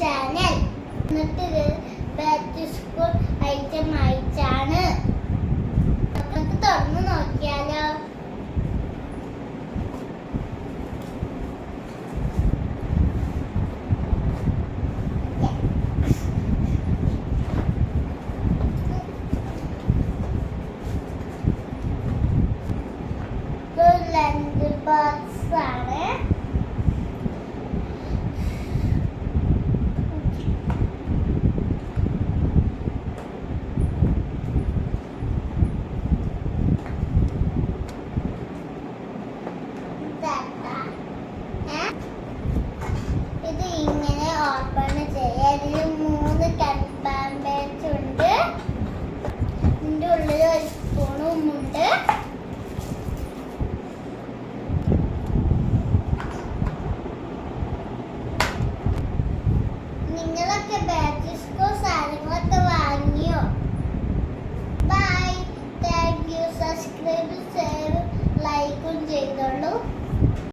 Channel. എന്നിട്ട് back to school item അയച്ചാണ്. നമുക്ക് തുറന്നു നോക്കിയാലോ? ലഞ്ച് ബോക്സ് ആണ്. ഇത് ഇങ്ങനെ ഓപ്പൺ ചെയ്യാം. ഇതിൽ 3 കമ്പാർട്ട്മെന്റ്സ് ഉണ്ട്. ഇതിന്റെ ഉള്ളിൽ ഒരു സ്പൂണും ഉണ്ട്. നിങ്ങളൊക്കെ ബാക്ക് ടു സ്കൂൾ സാധനങ്ങളൊക്കെ വാങ്ങിയോ? ബൈ. Thank you. സബ്സ്ക്രൈബ്